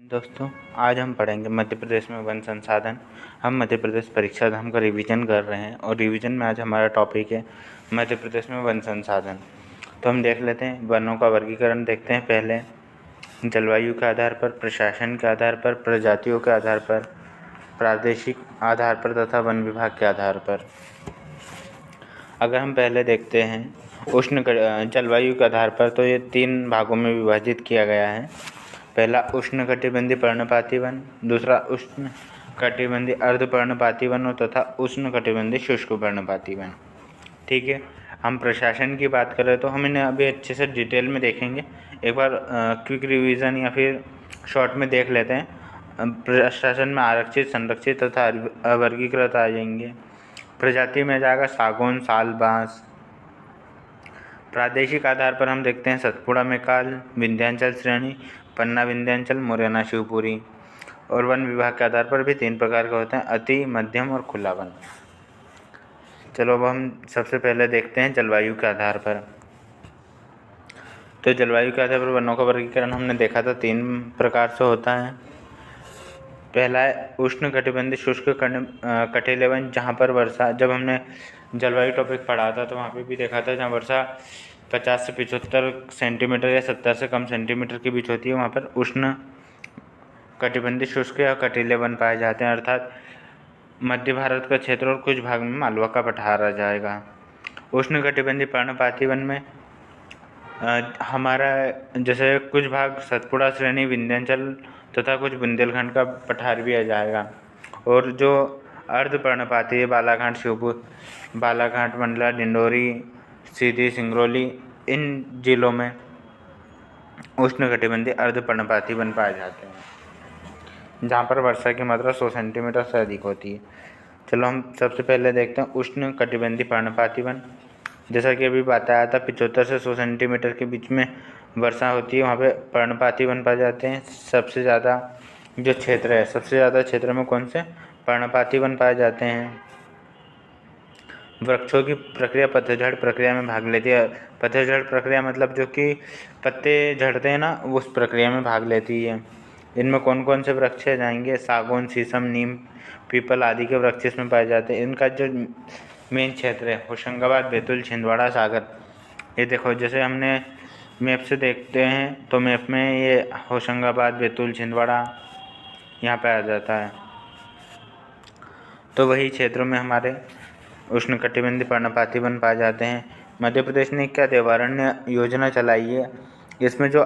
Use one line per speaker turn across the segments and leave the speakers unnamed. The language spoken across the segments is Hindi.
दोस्तों, आज हम पढ़ेंगे मध्य प्रदेश में वन संसाधन। हम मध्य प्रदेश परीक्षा धाम का रिवीजन कर रहे हैं और रिवीजन में आज हमारा टॉपिक है मध्य प्रदेश में वन संसाधन। तो हम देख लेते हैं, वनों का वर्गीकरण देखते हैं। पहले जलवायु के आधार पर, प्रशासन के आधार पर, प्रजातियों के आधार पर, प्रादेशिक आधार पर तथा वन विभाग के आधार पर। अगर हम पहले देखते हैं जलवायु के आधार पर, तो ये 3 भागों में विभाजित किया गया है। पहला उष्णकटिबंधीय पर्णपाती वन, दूसरा उष्णकटिबंधीय अर्धपर्णपाती वन और तथा उष्णकटिबंधीय शुष्क पर्णपाती वन। ठीक है, हम प्रशासन की बात करें तो हम इन्हें अभी अच्छे से डिटेल में देखेंगे। एक बार क्विक रिवीजन या फिर शॉर्ट में देख लेते हैं। प्रशासन में आरक्षित, संरक्षित तथा अवर्गीकृत आ जाएंगे। प्रजाति में जाएगा सागौन, साल, बांस। प्रादेशिक आधार पर हम देखते हैं सतपुड़ा मैकाल, विंध्याचल श्रेणी, पन्ना विंध्याचल, मुरैना शिवपुरी। और वन विभाग के आधार पर भी 3 प्रकार के होते हैं, अति, मध्यम और खुला वन। चलो अब हम सबसे पहले देखते हैं जलवायु के आधार पर। तो जलवायु के आधार पर वनों का वर्गीकरण हमने देखा था 3 प्रकार से होता है। पहला है उष्णकटिबंधीय शुष्क कटिले वन, जहाँ पर वर्षा, जब हमने जलवायु टॉपिक पढ़ा था तो वहाँ पे भी देखा था, जहाँ वर्षा 50 से 75 सेंटीमीटर या 70 से कम सेंटीमीटर के बीच होती है, वहाँ पर उष्ण कटिबंधीय शुष्क या कटीले वन पाए जाते हैं। अर्थात मध्य भारत का क्षेत्र और कुछ भाग में मालवा का पठार आ जाएगा। उष्ण कटिबंधीय पर्णपाती वन में हमारा जैसे कुछ भाग सतपुड़ा श्रेणी, विंध्याचल तथा कुछ बुंदेलखंड का पठार भी आ जाएगा। और जो अर्धपर्णपाती है, बालाघाट, शिवपुर, बालाघाट, मंडला, डिंडोरी, सीधी, सिंगरौली, इन जिलों में उष्णकटिबंधीय अर्धपर्णपाती वन पाए जाते हैं, जहाँ पर वर्षा की मात्रा 100 सेंटीमीटर से अधिक होती है। चलो हम सबसे पहले देखते हैं उष्णकटिबंधीय पर्णपाती वन। जैसा कि अभी बताया था, 75 से 100 सेंटीमीटर के बीच में वर्षा होती है, वहाँ पे पर्णपाती वन पाए जाते हैं। सबसे ज़्यादा जो क्षेत्र है, सबसे ज़्यादा क्षेत्र में कौन से पर्णपाती वन पाए जाते हैं। वृक्षों की प्रक्रिया पतझड़ प्रक्रिया में भाग लेती है। पतझड़ प्रक्रिया मतलब जो कि पत्ते झड़ते हैं ना, उस प्रक्रिया में भाग लेती है। इनमें कौन कौन से वृक्ष जाएंगे, सागौन, शीशम, नीम, पीपल आदि के वृक्ष इसमें पाए जाते हैं। इनका जो मेन क्षेत्र है होशंगाबाद, बैतूल, छिंदवाड़ा, सागर। ये देखो, जैसे हमने मैप से देखते हैं तो मैप में ये होशंगाबाद, बैतूल, छिंदवाड़ा यहाँ पे आ जाता है। तो वही क्षेत्रों में हमारे उष्णकटिबंधीय पर्णपाती वन पाए जाते हैं। मध्य प्रदेश ने क्या देवारण्य योजना चलाई है, इसमें जो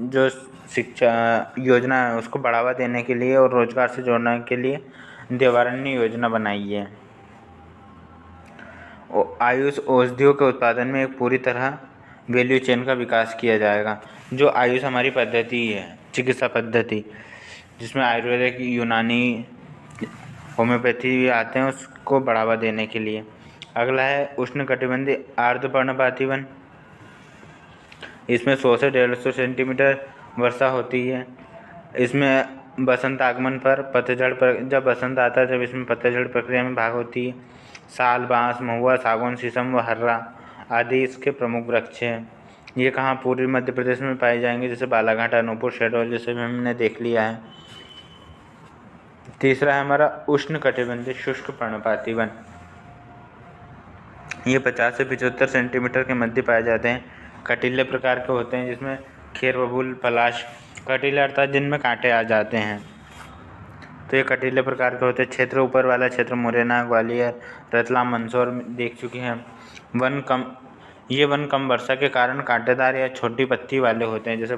जो शिक्षा योजना है उसको बढ़ावा देने के लिए और रोजगार से जोड़ने के लिए देवारण्य योजना बनाई है। आयुष औषधियों के उत्पादन में एक पूरी तरह वैल्यू चेन का विकास किया जाएगा। जो आयुष हमारी पद्धति है, चिकित्सा पद्धति, जिसमें आयुर्वेदिक, यूनानी, होम्योपैथी आते हैं, उसको बढ़ावा देने के लिए। अगला है उष्णकटिबंधीय अर्धपर्णपाती वन। इसमें 100 से 150 सेंटीमीटर वर्षा होती है। इसमें बसंत आगमन पर जब बसंत आता है, जब इसमें पतझड़ प्रक्रिया में भाग होती है। साल, बांस, महुआ, सागौन, शीशम व हर्रा आदि इसके प्रमुख वृक्ष हैं। ये कहाँ पूर्वी मध्य प्रदेश में पाए जाएंगे, जैसे बालाघाट, अनूपपुर, शहडोल, जैसे भी हमने देख लिया है। तीसरा है हमारा उष्णकटिबंधीय शुष्क पर्णपाती वन। ये 50 से 75 सेंटीमीटर के मध्य पाए जाते हैं। कटीले प्रकार के होते हैं, जिसमें खेर, बबूल, पलाश। कटीले अर्थात जिनमें कांटे आ जाते हैं, तो ये कटीले प्रकार के होते हैं। क्षेत्र ऊपर वाला क्षेत्र मुरैना, ग्वालियर, रतलाम, मंदसौर देख चुके हैं। ये वन कम वर्षा के कारण कांटेदार या छोटी पत्ती वाले होते हैं। जैसे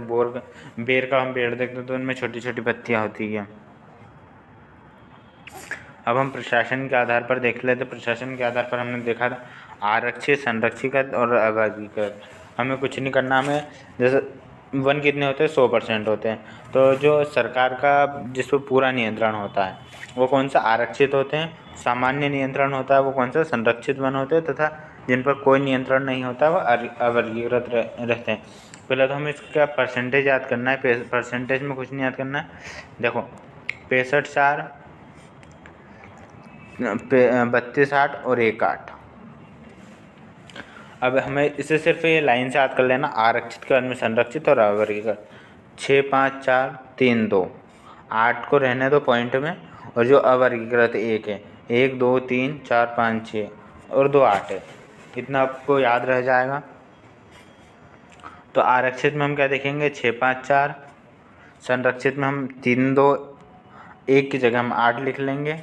बेर का हम पेड़ देखते हैं तो उनमें छोटी छोटी पत्तियाँ होती हैं। अब हम प्रशासन के आधार पर देख लेते। प्रशासन के आधार पर हमने देखा था आरक्षित, संरक्षित और अवर्गीकृत। हमें कुछ नहीं करना, हमें जैसे वन कितने होते हैं, 100% होते हैं। तो जो सरकार का जिस पर पूरा नियंत्रण होता है वो कौन सा, आरक्षित होते हैं। सामान्य नियंत्रण होता है वो कौन सा, संरक्षित वन होते हैं। तथा जिन पर कोई नियंत्रण नहीं होता वो अवर्गीकृत रहते हैं। पहले तो हमें इसका परसेंटेज याद करना है। परसेंटेज में कुछ नहीं याद करना है। देखो 65, 4, 32, 8 और 1, 8। अब हमें इसे सिर्फ ये लाइन से याद कर लेना, आरक्षित के बाद में संरक्षित और अवर्गीकृत। 6 5 4 3 2, 8 को रहने दो पॉइंट में, और जो अवर्गीकृत 1 है, 1 2 3 4 5 6 और 2 8 है, इतना आपको याद रह जाएगा। तो आरक्षित में हम क्या देखेंगे, 6 5 4, संरक्षित में हम 3 2 1 की जगह हम 8 लिख लेंगे,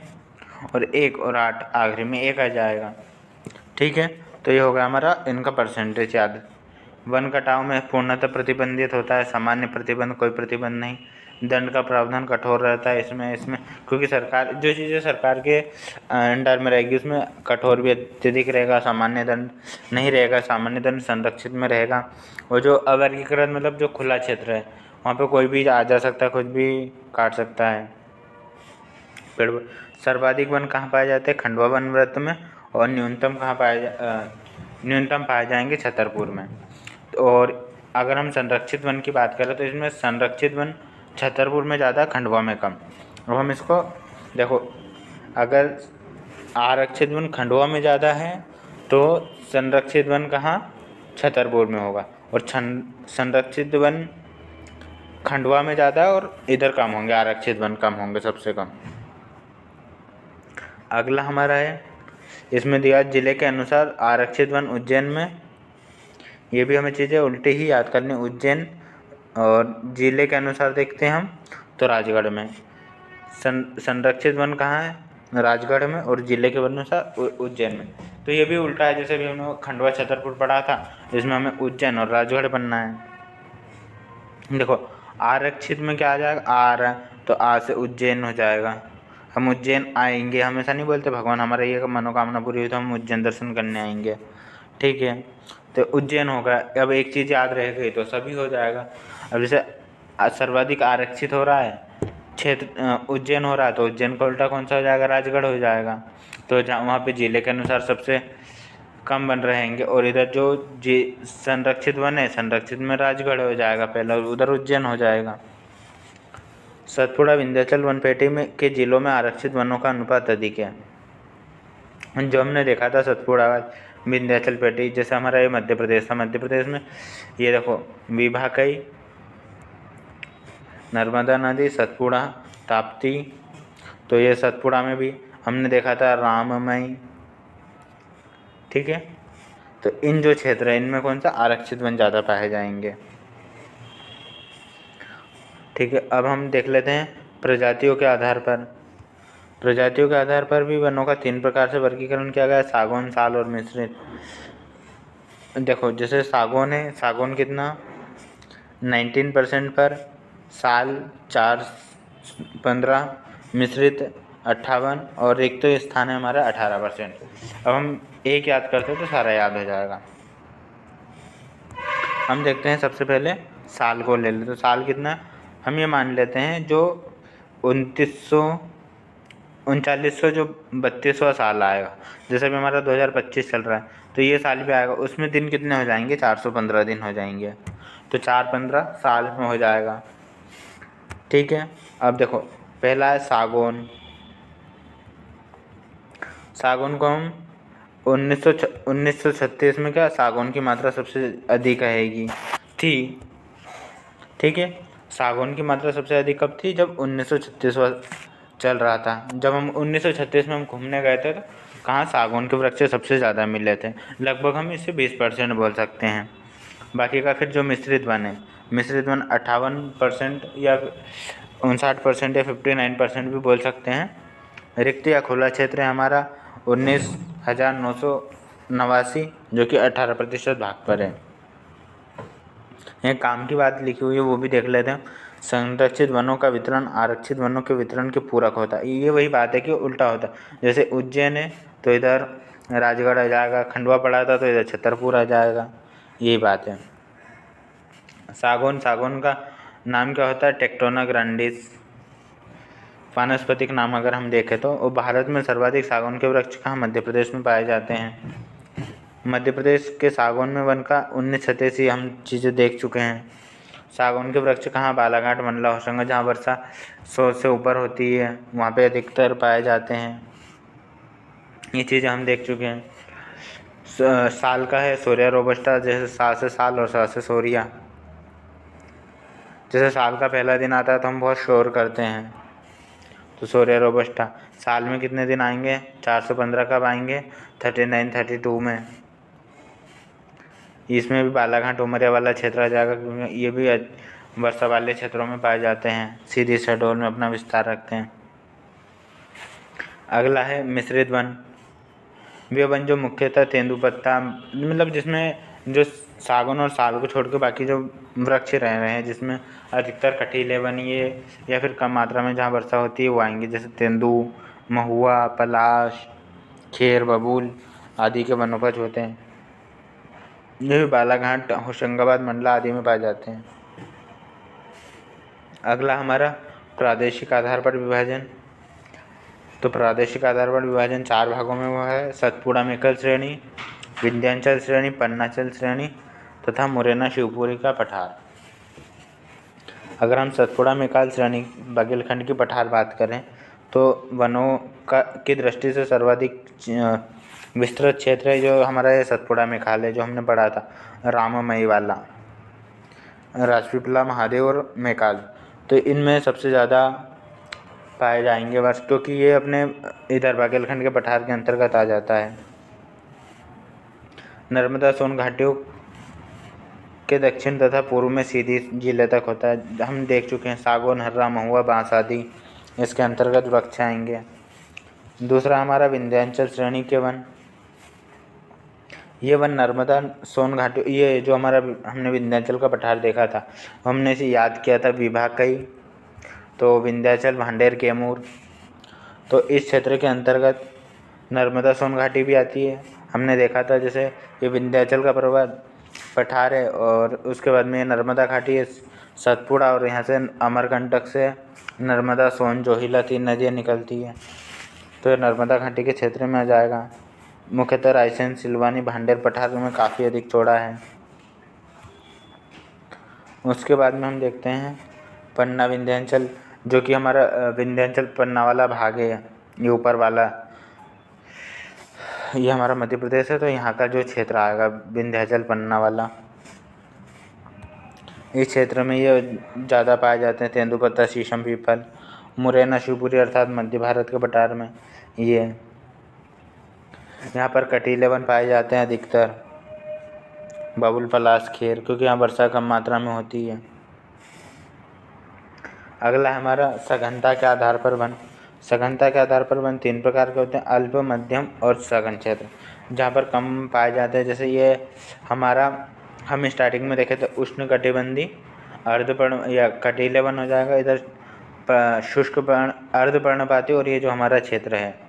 और 1 और 8 आखिरी में 1 आ जाएगा। ठीक है, तो ये होगा हमारा इनका परसेंटेज याद। वन कटाव में पूर्णतः प्रतिबंधित होता है, सामान्य प्रतिबंध कोई प्रतिबंध नहीं। दंड का प्रावधान कठोर रहता है इसमें क्योंकि सरकार जो चीज़ें सरकार के अंडर में रहेगी उसमें कठोर भी अत्यधिक रहेगा, सामान्य दंड नहीं रहेगा, सामान्य दंड संरक्षित में रहेगा। और जो अवर्गीकृत मतलब जो खुला क्षेत्र है वहाँ पे कोई भी आ जा सकता है, कुछ भी काट सकता है। पेड़ सर्वाधिक वन कहाँ पाए जाते हैं, खंडवा वन वृत्त में, और न्यूनतम पाए जाएंगे छतरपुर में। और अगर हम संरक्षित वन की बात करें तो इसमें संरक्षित वन छतरपुर में ज़्यादा, खंडवा में कम। अब हम इसको देखो, अगर आरक्षित वन खंडवा में ज़्यादा है तो संरक्षित वन कहाँ, छतरपुर में होगा, और संरक्षित वन खंडवा में ज़्यादा है और इधर कम होंगे, आरक्षित वन कम होंगे, सबसे कम। अगला हमारा है, इसमें दिया जिले के अनुसार आरक्षित वन उज्जैन में, ये भी हमें चीज़ें उल्टी ही याद करनी, उज्जैन, और जिले के अनुसार देखते हैं हम तो राजगढ़ में। संरक्षित वन कहाँ है, राजगढ़ में, और जिले के अनुसार उज्जैन में। तो ये भी उल्टा है, जैसे भी हमने खंडवा छतरपुर पढ़ा था, इसमें हमें उज्जैन और राजगढ़ बनना है। देखो आरक्षित में क्या आ जाएगा, आर है तो आ से उज्जैन हो जाएगा। हम उज्जैन आएंगे, हमेशा नहीं बोलते भगवान हमारा ये मनोकामना पूरी हुई तो हम उज्जैन दर्शन करने आएंगे। ठीक है, तो उज्जैन होगा। अब एक चीज़ याद रह गई तो सभी हो जाएगा। अब जैसे सर्वाधिक आरक्षित हो रहा है क्षेत्र उज्जैन हो रहा है, तो उज्जैन का उल्टा कौन सा हो जाएगा, राजगढ़ हो जाएगा। तो जहाँ वहाँ पे जिले के अनुसार सबसे कम वन रहेंगे, और इधर जो संरक्षित वन है, संरक्षित में राजगढ़ हो जाएगा पहला, उधर उज्जैन हो जाएगा। सतपुड़ा विंध्याचल वनपेटी में के जिलों में आरक्षित वनों का अनुपात अधिक है। जो हमने देखा था सतपुड़ा विंध्याचल पेटी, जैसे हमारा ये मध्य प्रदेश था, मध्य प्रदेश में ये देखो विभाकई, नर्मदा नदी, सतपुड़ा, ताप्ती। तो ये सतपुड़ा में भी हमने देखा था राममई। ठीक है, तो इन जो क्षेत्र है इनमें कौन सा आरक्षित वन ज़्यादा पाए जाएंगे। ठीक है, अब हम देख लेते हैं प्रजातियों के आधार पर। प्रजातियों के आधार पर भी वनों का 3 प्रकार से वर्गीकरण किया गया है, सागौन, साल और मिश्रित। देखो जैसे सागौन है, सागौन कितना 19% पर, साल 4-15, मिश्रित 58, और रिक्त तो स्थान है हमारा 18%। अब हम एक याद करते हैं तो सारा याद हो जाएगा। हम देखते हैं सबसे पहले साल को ले लेते, तो साल कितना, हम ये मान लेते हैं जो 3900 जो 32वां साल आएगा, जैसे भी हमारा 2025 चल रहा है तो ये साल भी आएगा, उसमें दिन कितने हो जाएंगे, 415 दिन हो जाएंगे, तो 4-15 साल में हो जाएगा। ठीक है, अब देखो पहला है सागौन। सागौन को हम 1936 में क्या सागौन की मात्रा सबसे अधिक रहेगी थी। ठीक है, सागौन की मात्रा सबसे अधिक कब थी, जब 1936वां चल रहा था। जब हम 1936 में हम घूमने गए थे तो कहाँ सागौन के वृक्ष सबसे ज़्यादा मिले थे, लगभग हम इसे 20% बोल सकते हैं। बाकी का फिर जो मिश्रित वन है, मिश्रित वन 58% या 59% या 59% भी बोल सकते हैं। रिक्त या खुला क्षेत्र है हमारा 19,989 जो कि 18% भाग पर है। यहाँ काम की बात लिखी हुई है वो भी देख लेते हैं। संरक्षित वनों का वितरण आरक्षित वनों के वितरण के पूरक होता है। ये वही बात है कि उल्टा होता है, जैसे उज्जैन है तो इधर राजगढ़ आ जाएगा, खंडवा पड़ा था तो इधर छतरपुर आ जाएगा, यही बात है। सागौन, सागौन का नाम क्या होता है, टेक्टोना ग्रांडिस। वानस्पतिक नाम अगर हम देखें तो भारत में सर्वाधिक सागौन के वृक्ष कहाँ, मध्य प्रदेश में पाए जाते हैं। मध्य प्रदेश के सागौन में वन का 1987 हम चीज़ें देख चुके हैं। सागौन के वृक्ष कहाँ, बालाघाट, मंडला, होशंगाबाद, जहाँ वर्षा 100 से ऊपर होती है वहाँ पे अधिकतर पाए जाते हैं। ये चीज़ें हम देख चुके हैं। साल का है सोरिया रोबस्टा, जैसे 7 से साल और 7 से सोरिया। जैसे साल का पहला दिन आता है तो हम बहुत शोर करते हैं, तो शोर रोबस्टा। साल में कितने दिन आएंगे? 415 कब आएंगे? 39 32 में। इसमें भी बालाघाट उमरिया वाला क्षेत्र आ जाएगा, क्योंकि ये भी वर्षा वाले क्षेत्रों में पाए जाते हैं, सीधी शहडोल में अपना विस्तार रखते हैं। अगला है मिश्रित वन। वे वन जो मुख्यतः तेंदुपत्ता, मतलब जिसमें जो सागौन और साल को छोड़ के बाकी जो वृक्ष रह रहे हैं, जिसमें अधिकतर कटीले वन ये या फिर कम मात्रा में जहाँ वर्षा होती है वो आएंगे, जैसे तेंदू, महुआ, पलाश, खेर, बबूल आदि के वनोपज होते हैं। ये भी बालाघाट, होशंगाबाद, मंडला आदि में पाए जाते हैं। अगला हमारा प्रादेशिक आधार पर विभाजन। तो प्रादेशिक आधार पर विभाजन 4 भागों में हुआ है: सतपुड़ा मेकल श्रेणी, विंध्याचल श्रेणी, पन्नाचल श्रेणी तथा मुरैना शिवपुरी का पठार। अगर हम सतपुड़ा मेकाल श्रेणी बघेलखंड की पठार बात करें तो वनों का की दृष्टि से सर्वाधिक विस्तृत क्षेत्र है जो हमारा ये सतपुड़ा मेकाल है, जो हमने पढ़ा था राममई वाला, राजपीपला, महादेव और मेकाल। तो इनमें सबसे ज़्यादा पाए जाएंगे वर्ष, क्योंकि ये अपने इधर बघेलखंड के पठार के अंतर्गत आ जाता है। नर्मदा सोन घाटियों के दक्षिण तथा पूर्व में सीधी जिले तक होता है। हम देख चुके हैं सागौन, हर्रा, महुआ, बांस आदि इसके अंतर्गत वृक्ष आएंगे। दूसरा हमारा विंध्याचल श्रेणी के वन। ये वन नर्मदा सोन घाटी, ये जो हमारा हमने विंध्याचल का पठार देखा था, हमने इसे याद किया था विभाग कई, तो विंध्याचल, भांडेर, कैमूर, तो इस क्षेत्र के अंतर्गत नर्मदा सोन घाटी भी आती है। हमने देखा था जैसे ये विंध्याचल का पर्वत पठार है और उसके बाद में नर्मदा घाटी है, सतपुड़ा, और यहाँ से अमरकंटक से नर्मदा, सोन, जोहिला 3 नदियाँ निकलती हैं, तो ये नर्मदा घाटी के क्षेत्र में आ जाएगा। मुख्यतः रायसेन, सिलवानी, भांडेर पठार में काफ़ी अधिक चौड़ा है। उसके बाद में हम देखते हैं पन्ना विंध्याचल, जो कि हमारा विंध्याचल पन्ना वाला भाग है, ये ऊपर वाला, ये हमारा मध्य प्रदेश है, तो यहाँ का जो क्षेत्र आएगा विंध्याचल पन्ना वाला, इस क्षेत्र में ये ज़्यादा पाए जाते हैं तेंदुपत्ता, शीशम, पीपल। मुरैना शिवपुरी अर्थात मध्य भारत के पठार में ये यहाँ पर कटीले वन पाए जाते हैं अधिकतर, बबुल, पलाश, खेर, क्योंकि यहाँ वर्षा कम मात्रा में होती है। अगला है हमारा सघनता के आधार पर वन। सघनता के आधार पर वन 3 प्रकार के होते हैं: अल्प, मध्यम और सघन क्षेत्र, जहाँ पर कम पाए जाते हैं। जैसे ये हमारा, हम स्टार्टिंग में देखे थे उष्णकटिबंधी, अर्धपर्ण या कटीले वन हो जाएगा, इधर शुष्क पर्ण, अर्धपर्णपाती, और ये जो हमारा क्षेत्र है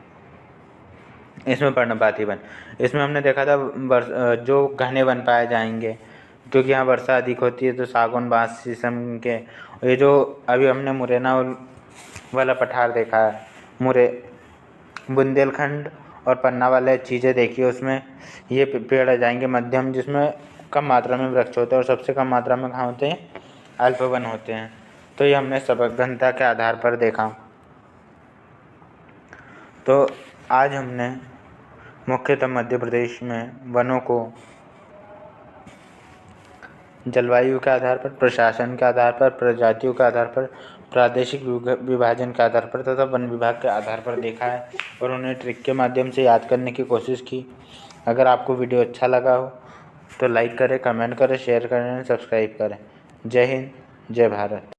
इसमें पर्णपाती वन। इसमें हमने देखा था जो घने वन पाए जाएंगे, क्योंकि यहाँ वर्षा अधिक होती है, तो सागौन, बांस, शीशम के। ये जो अभी हमने मुरैना वाला पठार देखा है, बुंदेलखंड और पन्ना वाले चीज़ें देखी है, उसमें ये पेड़ आ जाएंगे मध्यम, जिसमें कम मात्रा में वृक्ष होते हैं, और सबसे कम मात्रा में कहाँ होते हैं? अल्प वन होते हैं। तो ये हमने सघनता के आधार पर देखा। तो आज हमने मुख्यतः मध्य प्रदेश में वनों को जलवायु के आधार पर, प्रशासन के आधार पर, प्रजातियों के आधार पर, प्रादेशिक विभाजन के आधार पर तथा वन विभाग के आधार पर देखा है और उन्हें ट्रिक के माध्यम से याद करने की कोशिश की। अगर आपको वीडियो अच्छा लगा हो तो लाइक करें, कमेंट करें, शेयर करें, सब्सक्राइब करें। जय हिंद, जय भारत।